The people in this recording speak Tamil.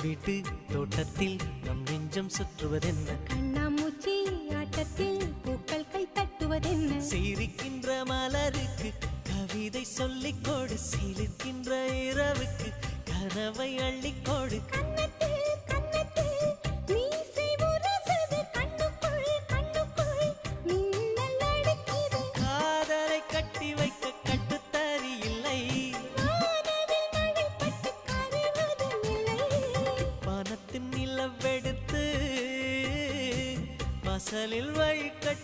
வீட்டு தோட்டத்தில் நம் நெஞ்சம் சுற்றுவதென்ன கண்ணாமூச்சி ஆட்டத்தில் பூக்கள் கை தட்டுவதென்ன சிரிக்கின்ற மலருக்கு கவிதை சொல்லிக் கொடு சிரிக்கின்ற இரவுக்கு கனவை அள்ளிக்கொடு காதலை கட்டி வைக்க கட்டுத்தறி இல்லை வானத்தின் நிலவெடுத்து வாசலில் வழிகட்டு